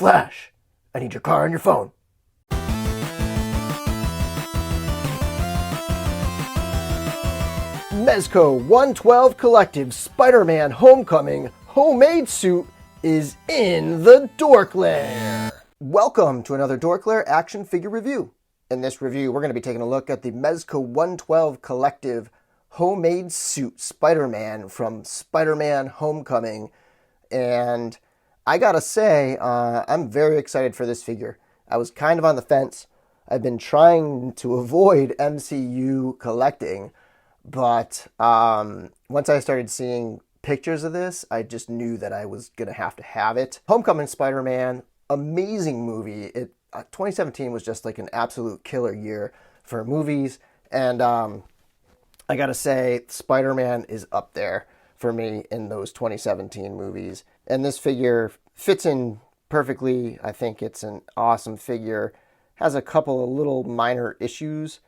Flash, I need your car and your phone. Mezco 112 Collective Spider-Man Homecoming homemade suit is in the DorkLair. Welcome to another DorkLair action figure review. In this review, we're going to be taking a look at the Mezco 112 Collective homemade suit Spider-Man from Spider-Man Homecoming. And I gotta say, I'm very excited for this figure. I was kind of on the fence. I've been trying to avoid MCU collecting, but once I started seeing pictures of this, I just knew that I was going to have it. Homecoming Spider-Man, amazing movie. 2017 was just like an absolute killer year for movies, and I gotta say, Spider-Man is up there for me in those 2017 movies. And this figure fits in perfectly. I think it's an awesome figure. Has a couple of little minor issues,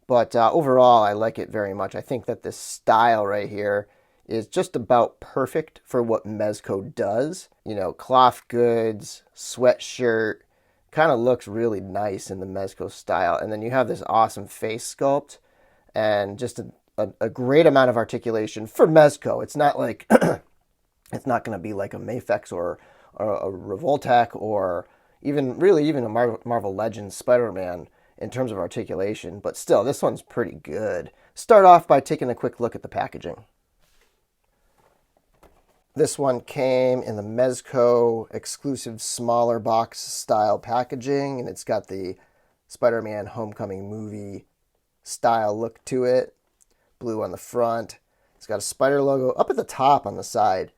but overall, I like it very much. I think that this style right here is just about perfect for what Mezco does. You know, cloth goods, sweatshirt, kind of looks really nice in the Mezco style. And then you have this awesome face sculpt and just a great amount of articulation for Mezco. It's not like it's not going to be like a Mafex or a Revoltech or even a Marvel Legends Spider-Man in terms of articulation, but still, this one's pretty good. Start off by taking a quick look at the packaging. This one came in the Mezco exclusive smaller box style packaging, and it's got the Spider-Man Homecoming movie style look to it. Blue on the front. It's got a spider logo up at the top on the side.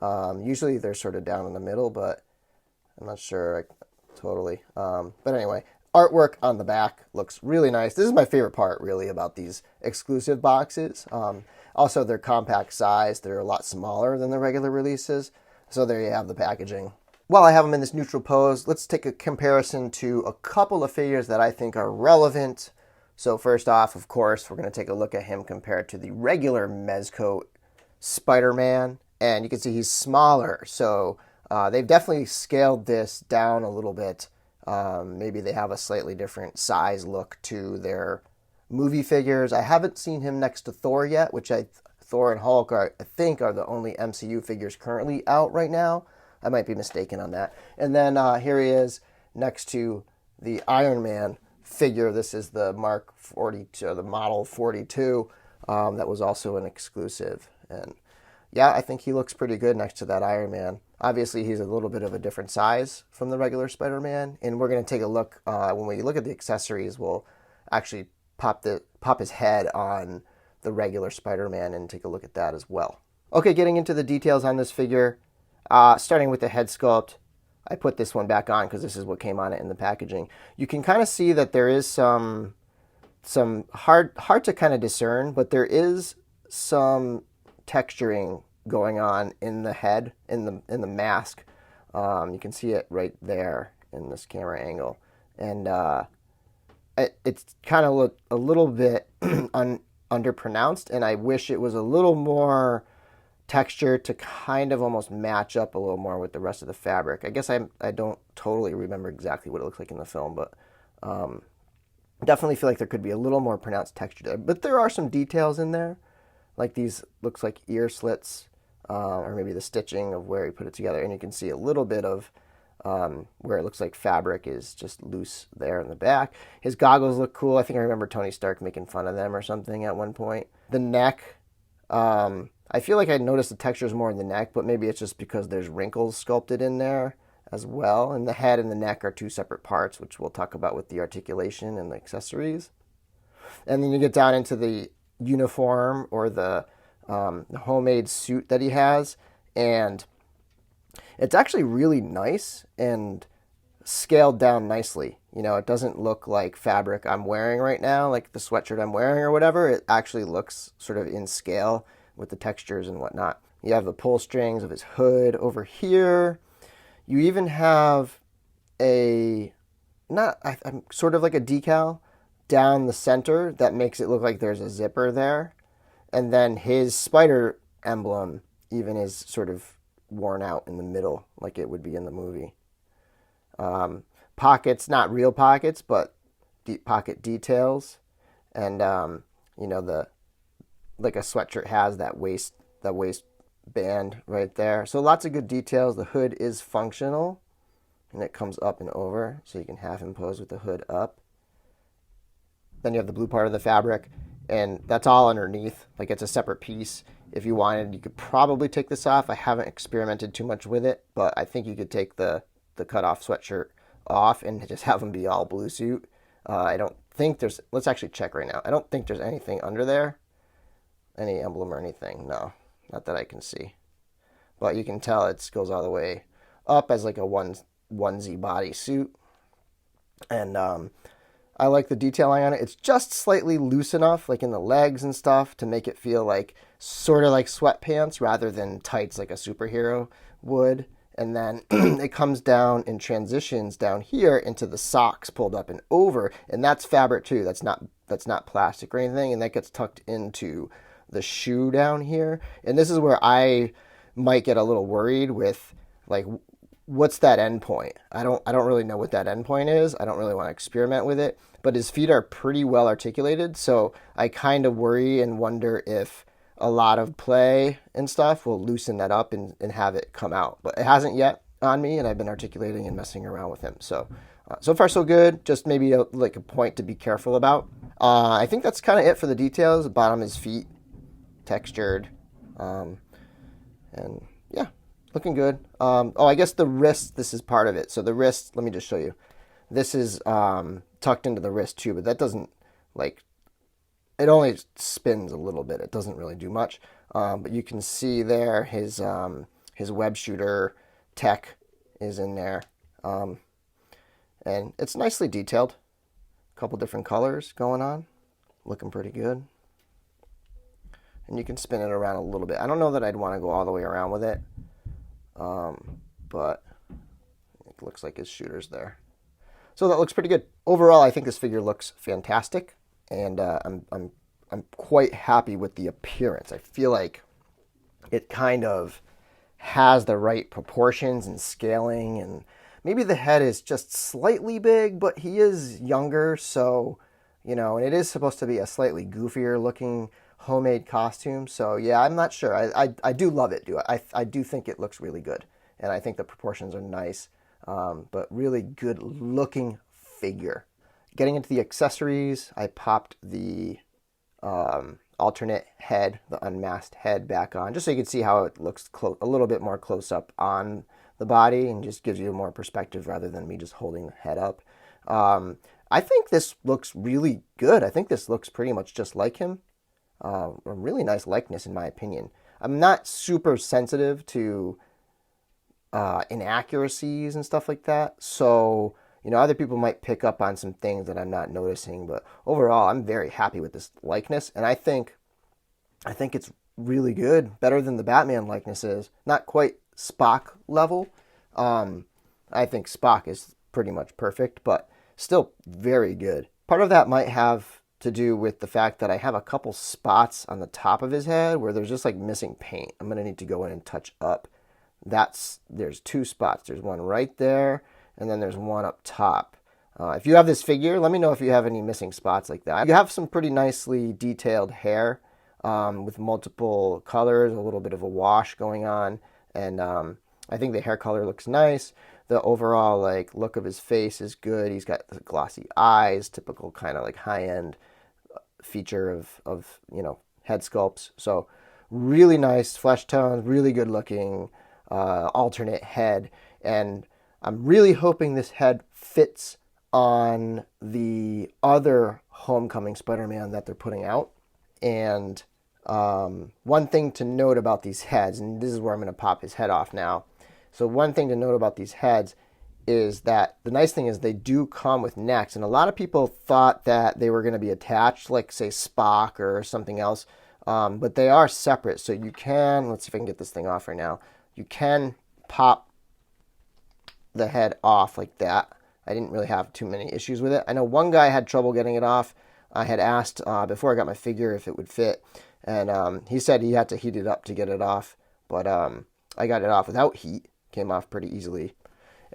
Usually they're sort of down in the middle, but I'm not sure totally. But anyway, artwork on the back looks really nice. This is my favorite part, really, about these exclusive boxes. Also, they're compact size. They're a lot smaller than the regular releases. So there you have the packaging. While I have them in this neutral pose, let's take a comparison to a couple of figures that I think are relevant. So first off, of course, we're going to take a look at him compared to the regular Mezco Spider-Man. And you can see he's smaller. So they've definitely scaled this down a little bit. Maybe they have a slightly different size look to their movie figures. I haven't seen him next to Thor yet, which Thor and Hulk I think are the only MCU figures currently out right now. I might be mistaken on that. And then here he is next to the Iron Man figure. This is the Mark 42, the Model 42. That was also an exclusive. And yeah, I think he looks pretty good next to that Iron Man. Obviously, he's a little bit of a different size from the regular Spider-Man. And we're going to take a look, when we look at the accessories, we'll actually pop his head on the regular Spider-Man and take a look at that as well. Okay, getting into the details on this figure, starting with the head sculpt. I put this one back on because this is what came on it in the packaging. You can kind of see that there is some hard to kind of discern, but there is some texturing going on in the head, in the mask. You can see it right there in this camera angle, and it's kind of a little bit underpronounced, and I wish it was a little more texture to kind of almost match up a little more with the rest of the fabric. I guess I don't totally remember exactly what it looks like in the film, but definitely feel like there could be a little more pronounced texture there. But there are some details in there, like these looks like ear slits, or maybe the stitching of where he put it together, and you can see a little bit of where it looks like fabric is just loose there in the back. His goggles look cool. I think I remember Tony Stark making fun of them or something at one point. The neck, I feel like I noticed the textures more in the neck, but maybe it's just because there's wrinkles sculpted in there as well. And the head and the neck are two separate parts, which we'll talk about with the articulation and the accessories. And then you get down into the uniform or the homemade suit that he has, and it's actually really nice and scaled down nicely. You know, it doesn't look like fabric I'm wearing right now, like the sweatshirt I'm wearing or whatever. It actually looks sort of in scale with the textures and whatnot. You have the pull strings of his hood over here. You even have sort of like a decal down the center that makes it look like there's a zipper there. And then his spider emblem even is sort of worn out in the middle like it would be in the movie. Pockets, not real pockets, but deep pocket details. And, the like a sweatshirt has that waistband right there. So lots of good details. The hood is functional, and it comes up and over, so you can half impose with the hood up. Then you have the blue part of the fabric, and that's all underneath. Like, it's a separate piece. If you wanted, you could probably take this off. I haven't experimented too much with it, but I think you could take the cut-off sweatshirt off and just have them be all blue suit. I don't think there's, let's actually check right now. I don't think there's anything under there, any emblem or anything. No, not that I can see. But you can tell it goes all the way up as like a onesie body suit. And I like the detailing on it. It's just slightly loose enough, like in the legs and stuff, to make it feel like sort of like sweatpants rather than tights like a superhero would. And then it comes down and transitions down here into the socks pulled up and over, and that's fabric too. That's not plastic or anything, and that gets tucked into the shoe down here. And this is where I might get a little worried with, like, what's that end point? I don't really know what that end point is. I don't really want to experiment with it, but his feet are pretty well articulated, so I kind of worry and wonder if a lot of play and stuff will loosen that up and have it come out. But it hasn't yet on me, and I've been articulating and messing around with him. So far so good. Just maybe a point to be careful about. I think that's kind of it for the details. The bottom is feet, textured, and yeah, looking good. I guess the wrist, this is part of it. So the wrist, let me just show you. This is tucked into the wrist too, but that doesn't, like, it only spins a little bit. It doesn't really do much. But you can see there his web shooter tech is in there. And it's nicely detailed. A couple different colors going on. Looking pretty good. And you can spin it around a little bit. I don't know that I'd want to go all the way around with it. But it looks like his shooter's there. So that looks pretty good. Overall, I think this figure looks fantastic. And I'm quite happy with the appearance. I feel like it kind of has the right proportions and scaling, and maybe the head is just slightly big, but he is younger, so, and it is supposed to be a slightly goofier looking homemade costume. So yeah, I'm not sure. I do love it. I do think it looks really good, and I think the proportions are nice, but really good looking figure. Getting into the accessories, I popped the alternate head, the unmasked head, back on, just so you can see how it looks a little bit more close up on the body, and just gives you more perspective rather than me just holding the head up. I think this looks really good. I think this looks pretty much just like him. A really nice likeness, in my opinion. I'm not super sensitive to inaccuracies and stuff like that, so other people might pick up on some things that I'm not noticing, but overall, I'm very happy with this likeness, and I think it's really good, better than the Batman likeness is. Not quite Spock level. I think Spock is pretty much perfect, but still very good. Part of that might have to do with the fact that I have a couple spots on the top of his head where there's just like missing paint. I'm going to need to go in and touch up. There's two spots. There's one right there, and then there's one up top. If you have this figure, let me know if you have any missing spots like that. You have some pretty nicely detailed hair with multiple colors, a little bit of a wash going on, and I think the hair color looks nice. The overall look of his face is good. He's got the glossy eyes, typical kind of like high-end feature of head sculpts. So really nice flesh tones, really good looking alternate head, and I'm really hoping this head fits on the other Homecoming Spider-Man that they're putting out. And one thing to note about these heads, and this is where I'm going to pop his head off now. So one thing to note about these heads is that the nice thing is they do come with necks, and a lot of people thought that they were going to be attached, like say Spock or something else, but they are separate. So you can, let's see if I can get this thing off right now. You can pop the head off like that. I didn't really have too many issues with it. I know one guy had trouble getting it off. I had asked before I got my figure if it would fit, and he said he had to heat it up to get it off, but I got it off without heat. Came off pretty easily.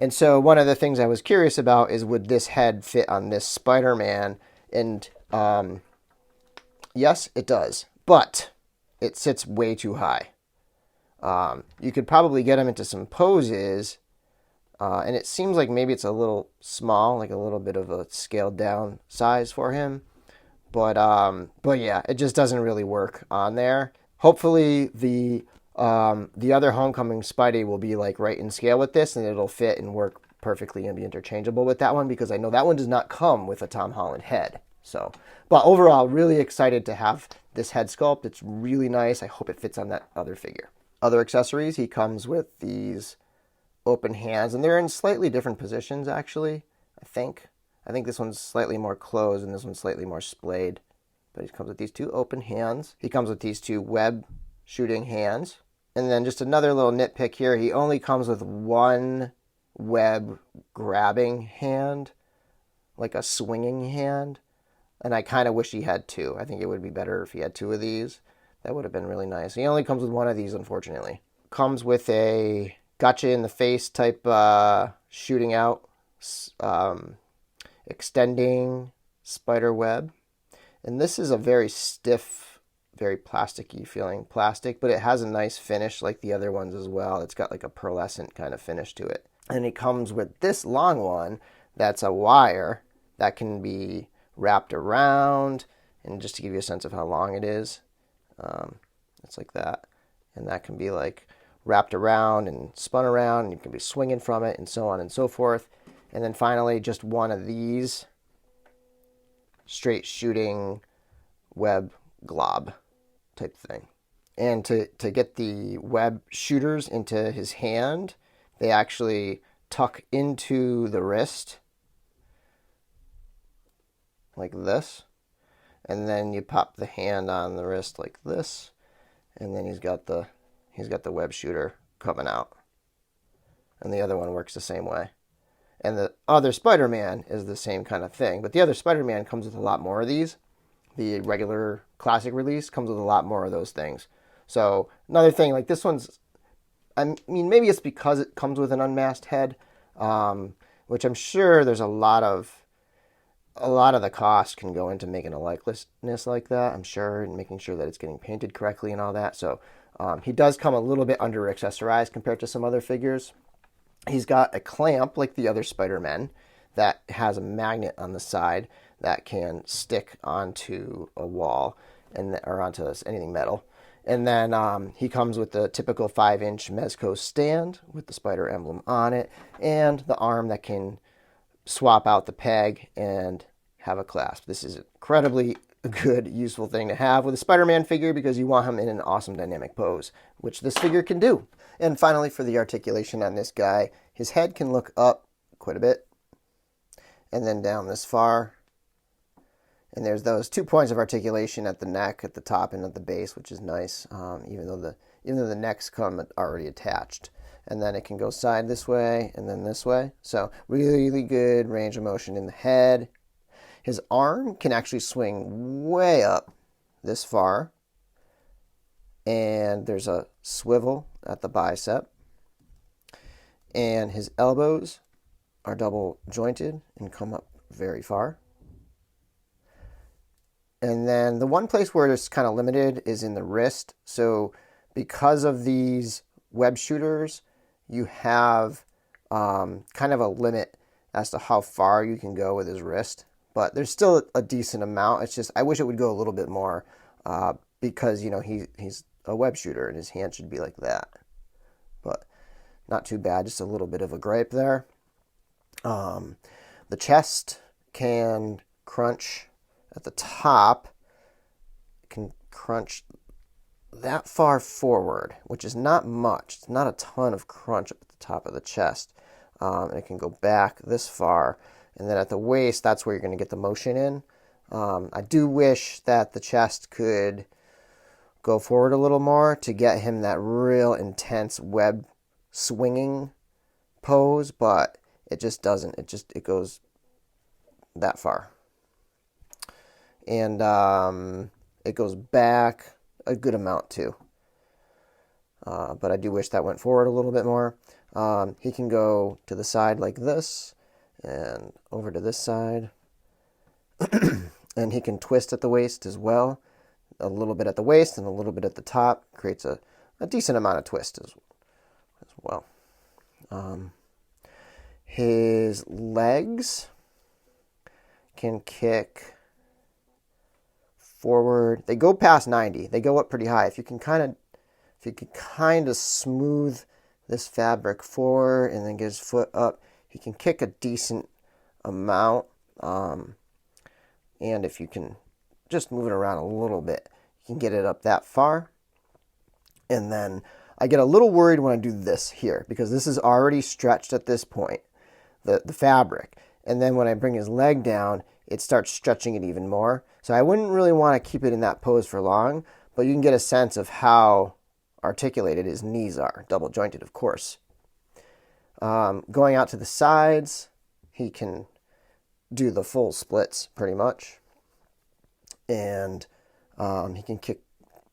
And so one of the things I was curious about is, would this head fit on this Spider-Man? And yes, it does, but it sits way too high. You could probably get him into some poses, and it seems like maybe it's a little small, like a little bit of a scaled down size for him. But yeah, it just doesn't really work on there. Hopefully the other Homecoming Spidey will be like right in scale with this, and it'll fit and work perfectly and be interchangeable with that one, because I know that one does not come with a Tom Holland head. So, but overall, really excited to have this head sculpt. It's really nice. I hope it fits on that other figure. Other accessories, he comes with these open hands, and they're in slightly different positions, actually, I think. I think this one's slightly more closed and this one's slightly more splayed. But he comes with these two open hands. He comes with these two web shooting hands. And then just another little nitpick here, he only comes with one web grabbing hand, like a swinging hand. And I kind of wish he had two. I think it would be better if he had two of these. That would have been really nice. He only comes with one of these, unfortunately. Comes with a gotcha in the face type shooting out, extending spider web. And this is a very stiff, very plasticky feeling plastic, but it has a nice finish like the other ones as well. It's got like a pearlescent kind of finish to it. And it comes with this long one that's a wire that can be wrapped around. And just to give you a sense of how long it is, it's like that. And that can be like wrapped around and spun around, and you can be swinging from it, and so on and so forth. And then finally, just one of these straight shooting web glob type thing. And to get the web shooters into his hand, they actually tuck into the wrist like this. And then you pop the hand on the wrist like this, and then he's got the web shooter coming out. And the other one works the same way. And the other Spider-Man is the same kind of thing. But the other Spider-Man comes with a lot more of these. The regular classic release comes with a lot more of those things. So another thing, like this one's, I mean, maybe it's because it comes with an unmasked head, which I'm sure there's a lot of the cost can go into making a likeness like that, I'm sure, and making sure that it's getting painted correctly and all that. So he does come a little bit under accessorized compared to some other figures. He's got a clamp like the other Spider-Man that has a magnet on the side that can stick onto a wall or onto anything metal. And then he comes with the typical 5-inch Mezco stand with the spider emblem on it, and the arm that can swap out the peg and have a clasp. This is incredibly good, useful thing to have with a Spider-Man figure, because you want him in an awesome dynamic pose, which this figure can do. And finally, for the articulation on this guy, his head can look up quite a bit and then down this far. And there's those 2 points of articulation at the neck, at the top, and at the base, which is nice, even though the necks come already attached. And then it can go side this way and then this way. So really good range of motion in the head. His arm can actually swing way up this far. And there's a swivel at the bicep. And his elbows are double jointed and come up very far. And then the one place where it's kind of limited is in the wrist. So because of these web shooters, you have kind of a limit as to how far you can go with his wrist. But there's still a decent amount. It's just, I wish it would go a little bit more because, you know, he's a web shooter and his hand should be like that. But not too bad, just a little bit of a gripe there. The chest can crunch at the top. It can crunch that far forward, which is not much. It's not a ton of crunch up at the top of the chest. And it can go back this far. And then at the waist, that's where you're going to get the motion in. I do wish that the chest could go forward a little more to get him that real intense web swinging pose, but it just doesn't. It goes that far. And it goes back a good amount too. But I do wish that went forward a little bit more. He can go to the side like this and over to this side. And he can twist at the waist as well. A little bit at the waist and a little bit at the top. Creates a decent amount of twist as well. His legs can kick forward. They go past 90. They go up pretty high. If you can kind of smooth this fabric forward and then get his foot up, he can kick a decent amount. And if you can just move it around a little bit, you can get it up that far. And then I get a little worried when I do this here, because this is already stretched at this point, the fabric. And then when I bring his leg down, it starts stretching it even more. So I wouldn't really want to keep it in that pose for long, but you can get a sense of how articulated his knees are, double jointed, of course. Going out to the sides, he can do the full splits pretty much. And he can kick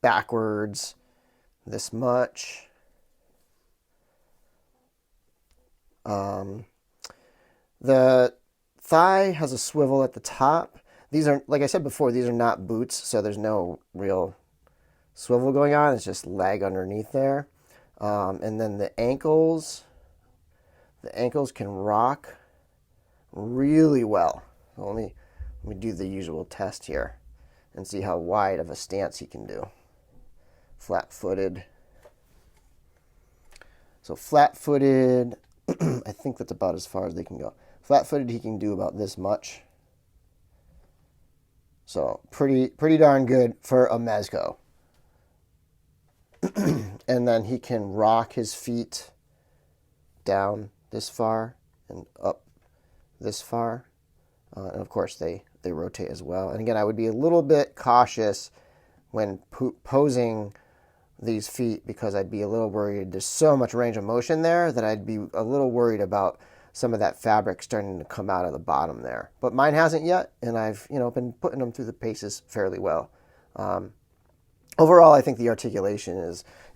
backwards this much. The thigh has a swivel at the top. These are, like I said before, these are not boots, so there's no real swivel going on. It's just leg underneath there. And then the ankles can rock really well. So let me do the usual test here and see how wide of a stance he can do. Flat-footed. So flat-footed, I think that's about as far as they can go. Flat-footed, he can do about this much. So pretty darn good for a Mezco. And then he can rock his feet down this far and up this far. And of course, they rotate as well. And again, I would be a little bit cautious when posing these feet, because I'd be a little worried. There's so much range of motion there that I'd be a little worried about some of that fabric starting to come out of the bottom there. But mine hasn't yet, and I've been putting them through the paces fairly well. Overall, I think the articulation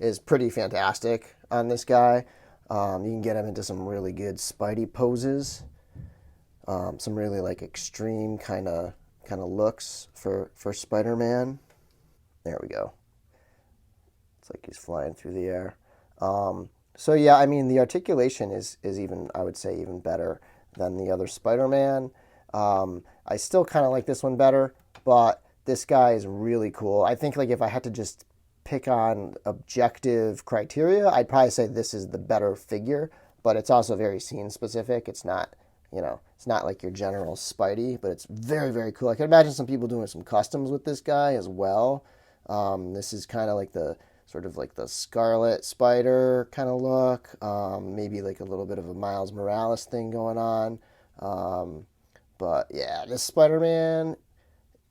is pretty fantastic on this guy. You can get him into some really good Spidey poses, some really like extreme kind of looks for Spider-Man. There we go. It's like he's flying through the air. So yeah, I mean, the articulation is even, I would say, even better than the other Spider-Man. I still kind of like this one better, but this guy is really cool. I think like if I had to just pick on objective criteria, I'd probably say this is the better figure, but it's also very scene specific. It's not, it's not like your general Spidey, but it's very, very cool. I can imagine some people doing some customs with this guy as well. This is kind of like the sort of like the Scarlet Spider kind of look, maybe like a little bit of a Miles Morales thing going on. But yeah, this Spider-Man,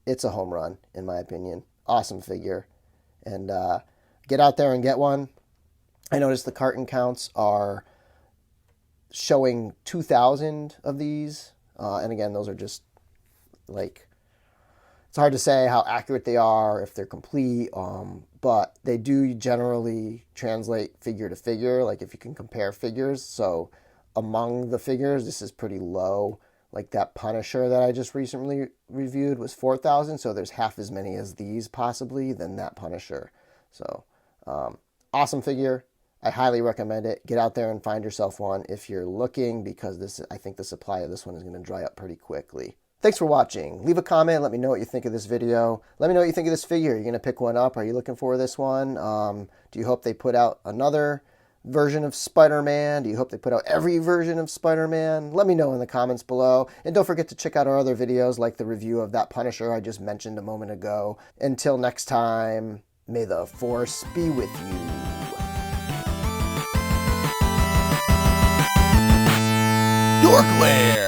it's a home run, in my opinion. Awesome figure. And get out there and get one. I noticed the carton counts are showing 2,000 of these. And again, those are just like, it's hard to say how accurate they are, if they're complete, but they do generally translate figure to figure, like if you can compare figures. So among the figures, this is pretty low. Like that Punisher that I just recently reviewed was 4,000, so there's half as many as these possibly than that Punisher. So awesome figure. I highly recommend it. Get out there and find yourself one if you're looking, because I think the supply of this one is going to dry up pretty quickly. Thanks for watching. Leave a comment. Let me know what you think of this video. Let me know what you think of this figure. Are you going to pick one up? Are you looking for this one? Do you hope they put out another version of Spider-Man? Do you hope they put out every version of Spider-Man? Let me know in the comments below. And don't forget to check out our other videos, like the review of that Punisher I just mentioned a moment ago. Until next time, may the Force be with you. DorkLair!